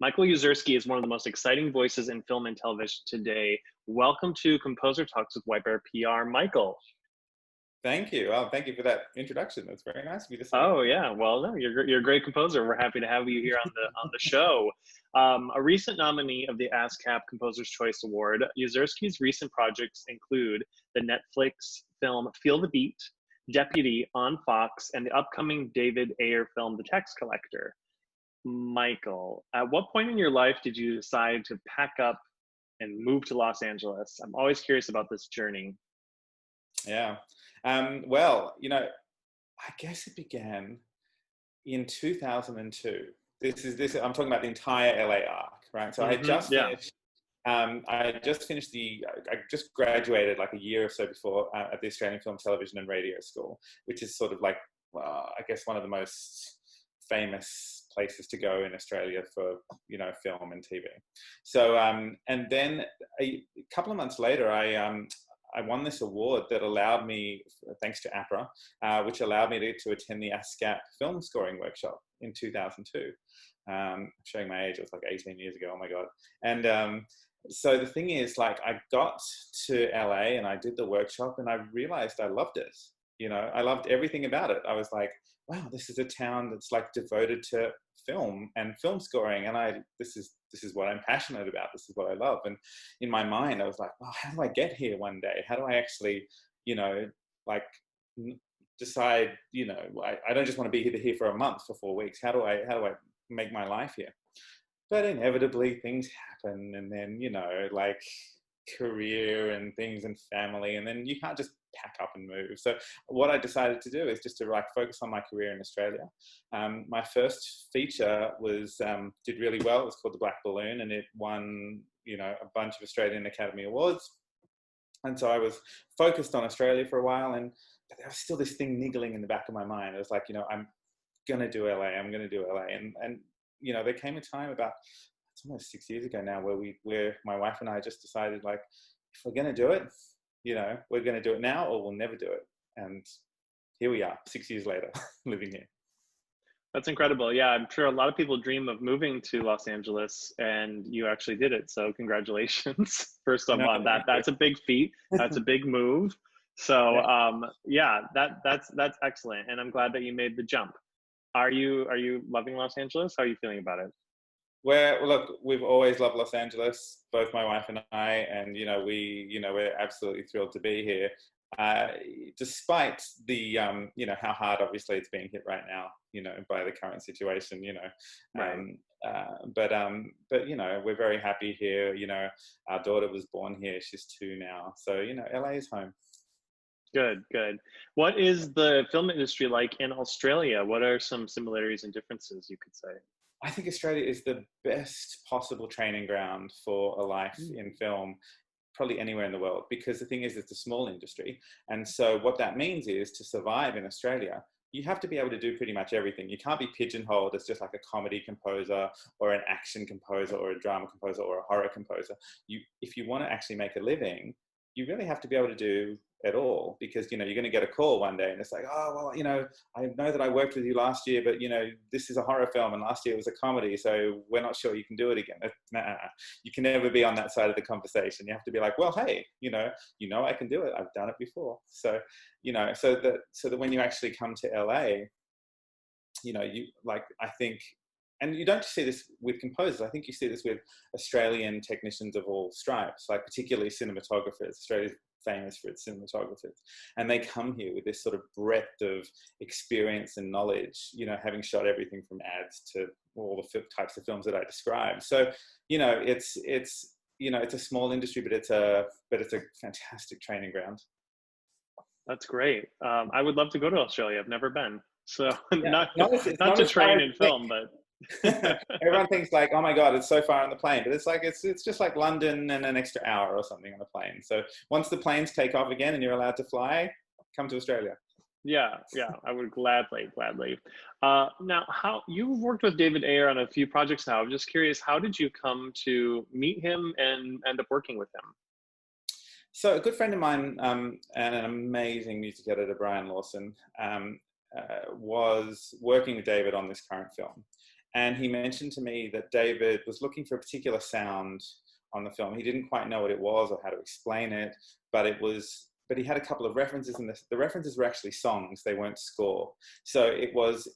Michael Yezerski is one of the most exciting voices in film and television today. Welcome to Composer Talks with White Bear PR, Michael. Thank you. Thank you for that introduction. That's very nice of you to say. Oh yeah, well, no, you're a great composer. We're happy to have you here on the show. A recent nominee of the ASCAP Composer's Choice Award, Yezerski's recent projects include the Netflix film Feel the Beat, Deputy on Fox, and the upcoming David Ayer film The Tax Collector. Michael, at what point in your life did you decide to pack up and move to Los Angeles? I'm always curious about this journey. Yeah. Well, I guess it began in 2002. I'm talking about the entire LA arc, right? So I just finished. I just graduated like a year or so before at the Australian Film, Television and Radio School, which is sort of like, I guess one of the most famous places to go in Australia for, film and TV. So, and then a couple of months later, I won this award that allowed me, thanks to APRA, which allowed me to attend the ASCAP film scoring workshop in 2002. Showing my age, it was like 18 years ago, oh my God. And so the thing is, like, I got to LA and I did the workshop and I realized I loved it. I loved everything about it. I was like, wow, this is a town that's like devoted to film and film scoring. And this is what I'm passionate about. This is what I love. And in my mind, I was like, well, how do I get here one day? How do I actually, decide, I don't just want to be here for a month, for 4 weeks. How do I make my life here? But inevitably things happen. And then, like career and things and family. And then you can't just pack up and move. So what I decided to do is just to focus on my career in Australia. My first feature did really well. It was called The Black Balloon, and it won, a bunch of Australian Academy Awards. And so I was focused on Australia for a while, but there was still this thing niggling in the back of my mind. It was like, I'm going to do LA. I'm going to do LA. And there came a time it's almost 6 years ago now where my wife and I just decided, like, if we're going to do it, we're going to do it now or we'll never do it. And here we are 6 years later, living here. That's incredible. Yeah, I'm sure a lot of people dream of moving to Los Angeles, and you actually did it. So congratulations. First of all, that's a big feat. That's a big move. So that's excellent. And I'm glad that you made the jump. Are you loving Los Angeles? How are you feeling about it? Well, look, we've always loved Los Angeles, both my wife and I, and we're absolutely thrilled to be here, despite the how hard obviously it's being hit right now, by the current situation, Right. But we're very happy here. Our daughter was born here; she's 2 now, so LA is home. Good. What is the film industry like in Australia? What are some similarities and differences you could say? I think Australia is the best possible training ground for a life in film, probably anywhere in the world, because the thing is, it's a small industry. And so what that means is, to survive in Australia, you have to be able to do pretty much everything. You can't be pigeonholed as just like a comedy composer or an action composer or a drama composer or a horror composer. If you want to actually make a living, you really have to be able to do it all, because you're going to get a call one day and it's like, oh well, I know that I worked with you last year, but this is a horror film and last year it was a comedy, so we're not sure you can do it again. Nah, you can never be on that side of the conversation. You have to be like, well, hey, I can do it, I've done it before. So so that when you actually come to LA, I think, and you don't see this with composers, I think you see this with Australian technicians of all stripes, like particularly cinematographers. Australia's famous for its cinematographers, and they come here with this sort of breadth of experience and knowledge, having shot everything from ads to all the types of films that I described. So it's a small industry, but it's a fantastic training ground. That's great. I would love to go to Australia. I've never been, so yeah. not to train in film, but everyone thinks like, oh my God, it's so far on the plane, but it's like it's just like London and an extra hour or something on the plane. So once the planes take off again and you're allowed to fly, come to Australia. Yeah, I would gladly. Now, how you've worked with David Ayer on a few projects now. I'm just curious, how did you come to meet him and end up working with him? So a good friend of mine and an amazing music editor, Brian Lawson, was working with David on this current film. And he mentioned to me that David was looking for a particular sound on the film. He didn't quite know what it was or how to explain it, but he had a couple of references, and the references were actually songs. They weren't score. So it was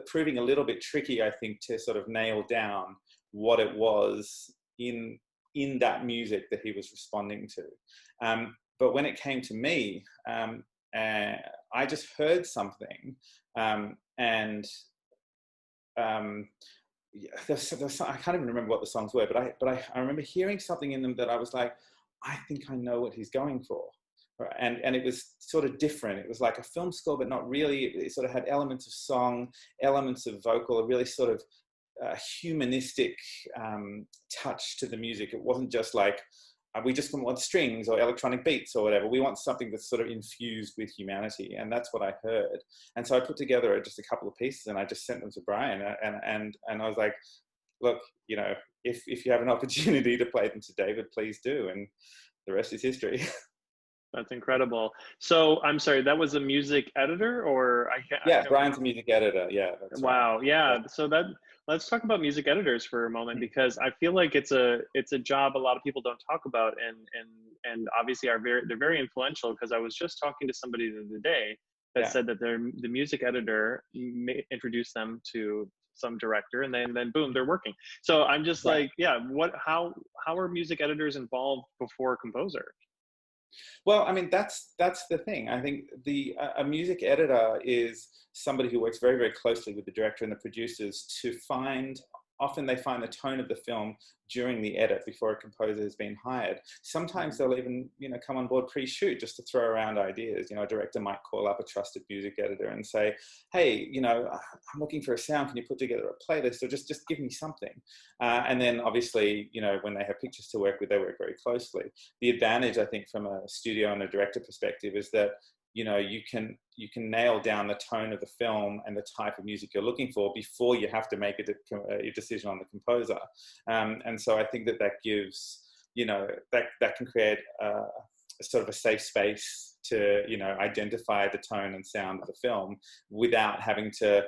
proving a little bit tricky, I think, to sort of nail down what it was in that music that he was responding to. But when it came to me, I just heard something, and I can't even remember what the songs were, but I remember hearing something in them that I was like, I think I know what he's going for. And it was sort of different. It was like a film score, but not really. It sort of had elements of song, elements of vocal, a really sort of humanistic touch to the music. It wasn't just like, we just want strings or electronic beats or whatever. We want something that's sort of infused with humanity. And that's what I heard. And so I put together just a couple of pieces and I just sent them to Brian. And I was like, look, you know, if you have an opportunity to play them to David, please do. And the rest is history. That's incredible. So I'm sorry, that was a music editor, or Yeah, Brian's a music editor. Yeah. That's wow. Right. Yeah. So let's talk about music editors for a moment, because I feel like it's a job a lot of people don't talk about, and obviously they're very influential, because I was just talking to somebody the other day that said that the music editor introduced them to some director, and then boom, they're working. So I'm just like, how are music editors involved before a composer? Well, I mean, that's the thing. I think a music editor is somebody who works very, very closely with the director and the producers to often they find the tone of the film during the edit before a composer has been hired. Sometimes they'll even, come on board pre-shoot just to throw around ideas. A director might call up a trusted music editor and say, hey, I'm looking for a sound. Can you put together a playlist, or just give me something? And then obviously, when they have pictures to work with, they work very closely. The advantage, I think, from a studio and a director perspective is that you can nail down the tone of the film and the type of music you're looking for before you have to make a decision on the composer. And so I think that gives, that can create a sort of a safe space to, identify the tone and sound of the film without having to,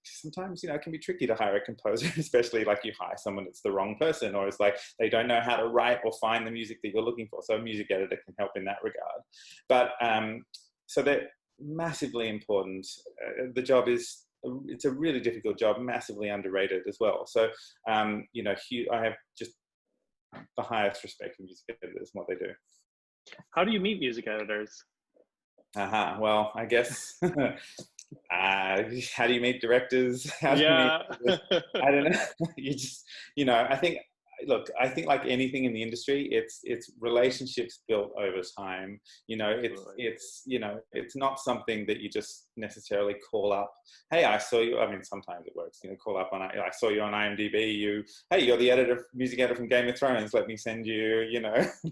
sometimes, it can be tricky to hire a composer, especially like you hire someone that's the wrong person, or it's like they don't know how to write or find the music that you're looking for. So a music editor can help in that regard. But so they're massively important. The job it's a really difficult job, massively underrated as well. So, I have just the highest respect for music editors and what they do. How do you meet music editors? Well, I guess, how do you meet directors? How do you meet, I don't know. You just, I think like anything in the industry, it's relationships built over time. It's not something that you just necessarily call up. Hey, I saw you. I mean, sometimes it works. Call up on. I saw you on IMDb. Hey, you're the music editor from Game of Thrones. Let me send you.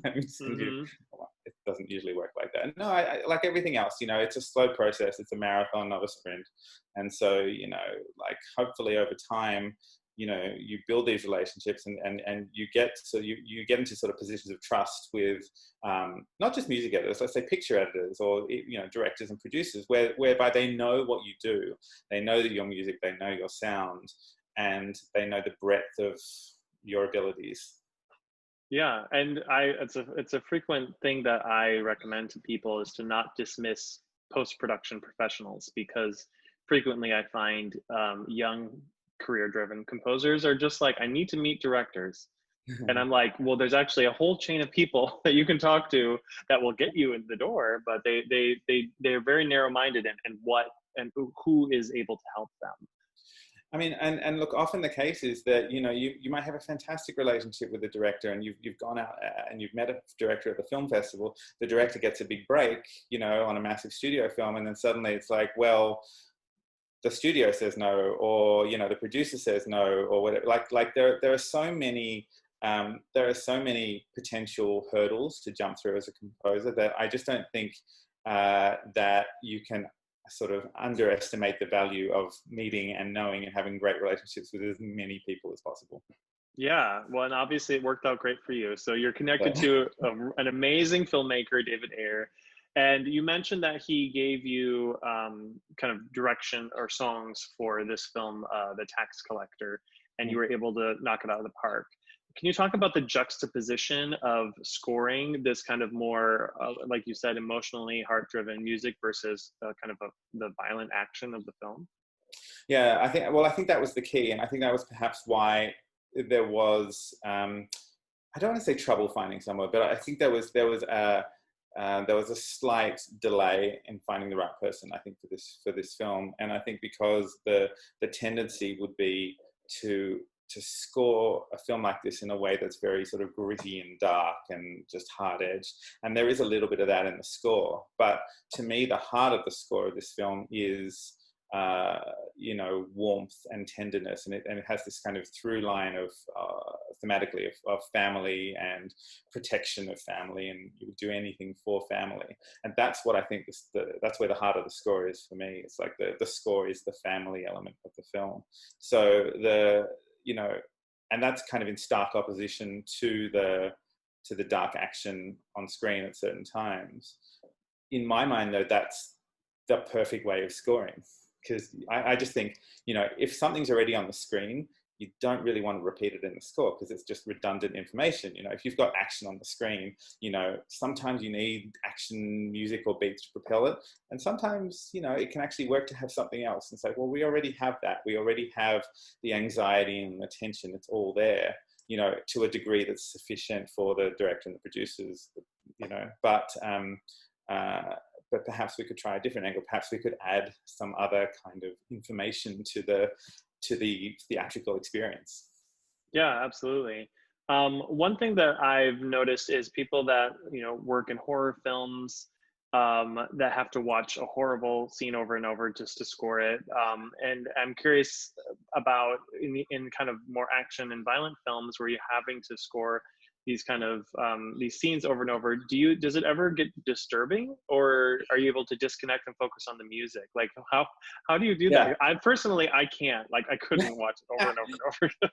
Let me send you. It doesn't usually work like that. No, I like everything else. It's a slow process. It's a marathon, not a sprint. And so, hopefully over time, you build these relationships and you get into sort of positions of trust with not just music editors, let's say picture editors, or directors and producers, whereby they know what you do, they know that your music, they know your sound, and they know the breadth of your abilities. Yeah, and it's a frequent thing that I recommend to people, is to not dismiss post-production professionals, because frequently I find young career-driven composers are just like, I need to meet directors. And I'm like, well, there's actually a whole chain of people that you can talk to that will get you in the door, but they're very narrow-minded and who is able to help them. I mean, and look, often the case is that, you might have a fantastic relationship with the director, and you've gone out and you've met a director at the film festival. The director gets a big break, on a massive studio film, and then suddenly it's like, well, the studio says no, or the producer says no, or whatever. Like there are so many potential hurdles to jump through as a composer that I just don't think that you can sort of underestimate the value of meeting and knowing and having great relationships with as many people as possible. Yeah, well, and obviously it worked out great for you. So you're connected to an amazing filmmaker, David Ayer. And you mentioned that he gave you kind of direction or songs for this film, The Tax Collector, and you were able to knock it out of the park. Can you talk about the juxtaposition of scoring this kind of more, like you said, emotionally heart-driven music versus kind of the violent action of the film? Yeah, I think that was the key, and I think that was perhaps why there was I don't want to say trouble finding someone, but I think there was a slight delay in finding the right person, I think, for this film. And I think because the tendency would be to score a film like this in a way that's very sort of gritty and dark and just hard edged. And there is a little bit of that in the score. But to me, the heart of the score of this film is warmth and tenderness, and it has this kind of through line of thematically of family and protection of family, and you would do anything for family. And that's what I think that's where the heart of the score is for me. It's like the score is the family element of the film. So and that's kind of in stark opposition to the dark action on screen at certain times. In my mind, though, that's the perfect way of scoring. Because I just think, if something's already on the screen, you don't really want to repeat it in the score because it's just redundant information. If you've got action on the screen, sometimes you need action music or beats to propel it. And sometimes, it can actually work to have something else. And it's like, well, we already have that. We already have the anxiety and the tension. It's all there, to a degree that's sufficient for the director and the producers, but perhaps we could try a different angle. Perhaps we could add some other kind of information to the theatrical experience. Yeah, absolutely. One thing that I've noticed is people that work in horror films that have to watch a horrible scene over and over just to score it. And I'm curious about in kind of more action and violent films where you're having to score these kind of these scenes over and over. Does it ever get disturbing, or are you able to disconnect and focus on the music? Like how do you do that? I personally, I can't. Like, I couldn't watch it over and over and over.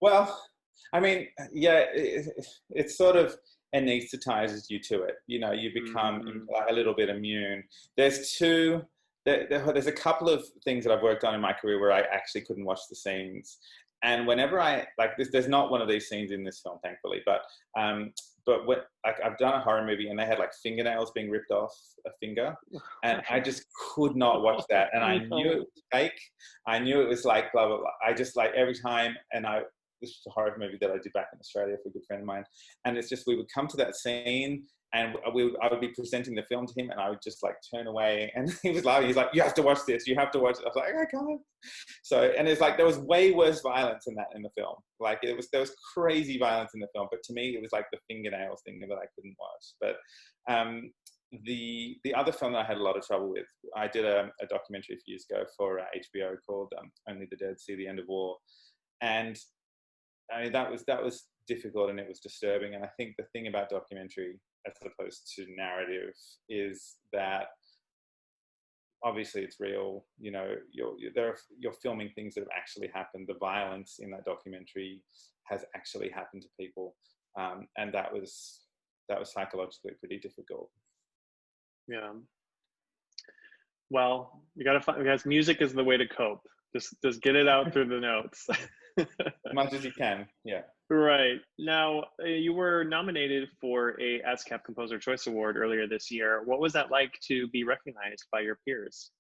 Well, I mean, yeah, it sort of anesthetizes you to it. You become a little bit immune. There's a couple of things that I've worked on in my career where I actually couldn't watch the scenes. And whenever I like this, there's not one of these scenes in this film, thankfully. But what, like, I've done a horror movie and they had like fingernails being ripped off a finger, and I just could not watch that. And I knew it was fake. I knew it was like blah blah blah. I just, like, every time, this was a horror movie that I did back in Australia for a good friend of mine, and it's just, we would come to that scene and I would be presenting the film to him, and I would just like turn away, and he was laughing. He's like, "You have to watch this. You have to watch it." I was like, "I can't." So, and it's like, there was way worse violence in the film. Like, there was crazy violence in the film, but to me, it was like the fingernails thing that I couldn't watch. But the other film that I had a lot of trouble with, I did a documentary a few years ago for HBO called "Only the Dead See the End of War," and I mean, that was difficult and it was disturbing. And I think the thing about documentary as opposed to narrative is that obviously it's real. You're filming things that have actually happened. The violence in that documentary has actually happened to people, and that was psychologically pretty difficult. Yeah. Well, you gotta find, because music is the way to cope. Just get it out through the notes. As much as you can, yeah. Right. Now, you were nominated for a ASCAP Composer Choice Award earlier this year. What was that like to be recognized by your peers?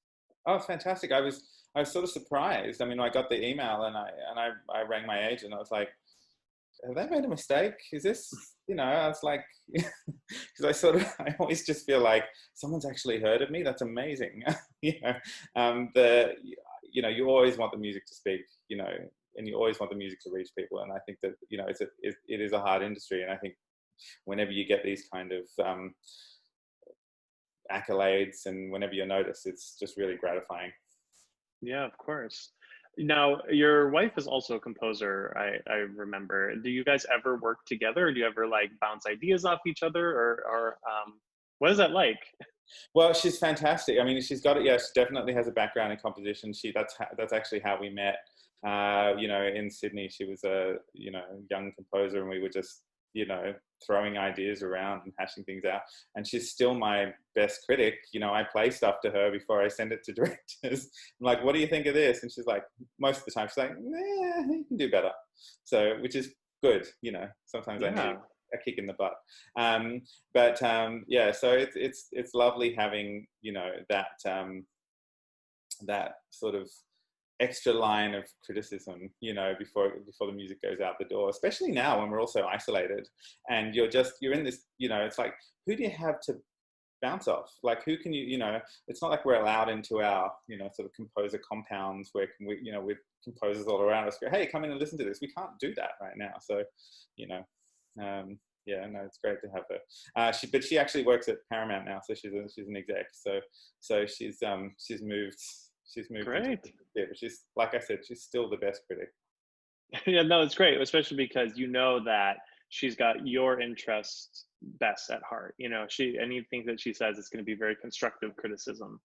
Oh, fantastic. I was sort of surprised. I mean, I got the email and I rang my agent. I was like, have they made a mistake? Is this, I was like, because I always just feel like someone's actually heard of me. That's amazing. You always want the music to speak, and you always want the music to reach people. And I think that, it is a hard industry. And I think whenever you get these kind of accolades and whenever you're noticed, it's just really gratifying. Yeah, of course. Now, your wife is also a composer, I remember. Do you guys ever work together? Or do you ever like bounce ideas off each other, or what is that like? Well, she's fantastic. I mean, she's got it. Yeah, she definitely has a background in composition. That's actually how we met. In Sydney, she was a young composer, and we were just you know, throwing ideas around and hashing things out. And she's still my best critic. You know, I play stuff to her before I send it to directors. I'm like, what do you think of this? And she's like, most of the time she's like, you can do better. So, which is good. You know, sometimes I need a kick in the butt. Yeah, so it's lovely having, you know, that sort of extra line of criticism, you know, before the music goes out the door, especially now when we're all so isolated and you're in this, you know, it's like, who do you have to bounce off? Like, who can you know, it's not like we're allowed into our, you know, sort of composer compounds where we, you know, with composers all around us go, hey, come in and listen to this. We can't do that right now. So, you know, yeah, no, it's great to have her. But she actually works at Paramount now, so she's an exec. So she's moved. Great. But she's, like I said, she's still the best critic. Yeah, no, it's great, especially because you know that she's got your interests best at heart. You know, anything that she says is going to be very constructive criticism.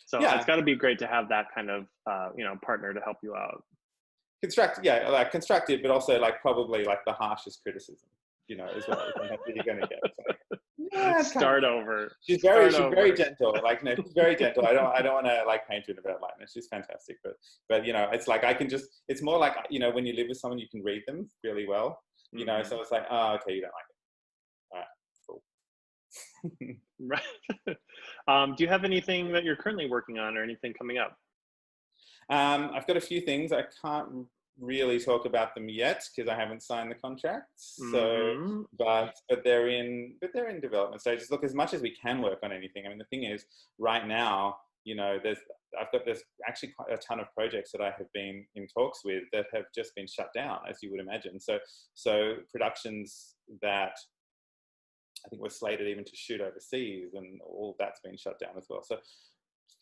So it's got to be great to have that kind of you know, partner to help you out. Like constructive, but also like probably like the harshest criticism, you know, as well. You're going to get. Start over. She's very gentle. Like, no, she's very gentle. I don't want to like paint her in a bad light. No, she's fantastic. But you know, it's like it's more like, you know, when you live with someone, you can read them really well. You know, so it's like, oh, okay, you don't like it. All right, cool. Right. Do you have anything that you're currently working on or anything coming up? I've got a few things. I can't really talk about them yet because I haven't signed the contracts. So, but they're in development stages. Look, as much as we can work on anything. I mean, the thing is, right now, you know, there's actually quite a ton of projects that I have been in talks with that have just been shut down, as you would imagine. So productions that I think were slated even to shoot overseas, and all that's been shut down as well. So,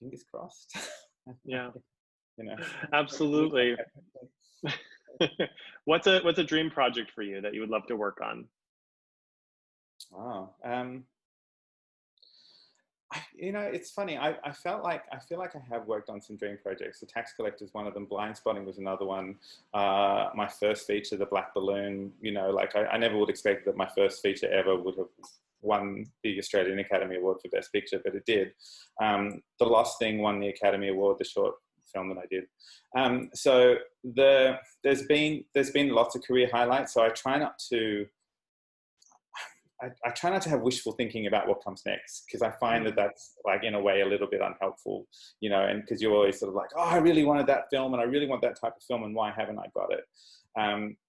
fingers crossed. Yeah. You know, absolutely. What's a dream project for you that you would love to work on? Wow. You know, it's funny. I feel like I have worked on some dream projects. The Tax Collector is one of them. Blind Spotting was another one. My first feature, The Black Balloon. You know, like I never would expect that my first feature ever would have won the Australian Academy Award for Best Picture, but it did. The Lost Thing won the Academy Award, the short film that I did. So there's been lots of career highlights. So I try not to have wishful thinking about what comes next, because I find that that's like in a way a little bit unhelpful, you know, and because you're always sort of like, oh, I really wanted that film and I really want that type of film and why haven't I got it?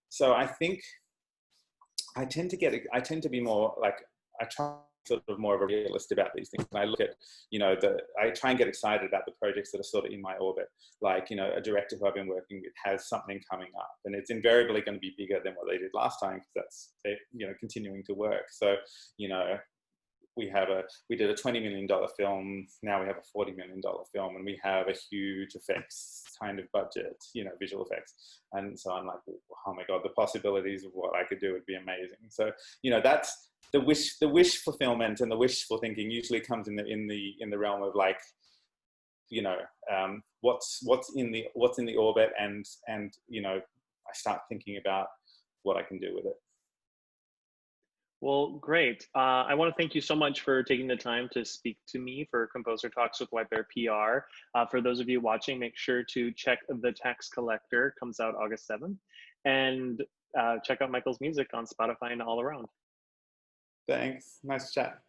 So I think I tend to be more like, I try sort of more of a realist about these things. And I look at, you know, I try and get excited about the projects that are sort of in my orbit. Like, you know, a director who I've been working with has something coming up, and it's invariably going to be bigger than what they did last time, because that's, you know, continuing to work. So, you know, we did a $20 million film. Now we have a $40 million film, and we have a huge effects kind of budget, you know, visual effects. And so I'm like, oh my God, the possibilities of what I could do would be amazing. So, you know, that's the wish fulfillment, and the wishful thinking usually comes in the realm of like, you know, what's in the orbit, and you know, I start thinking about what I can do with it. Well, great. I want to thank you so much for taking the time to speak to me for Composer Talks with White Bear PR. For those of you watching, make sure to check The Tax Collector. Comes out August 7th. And check out Michael's music on Spotify and all around. Thanks. Nice chat.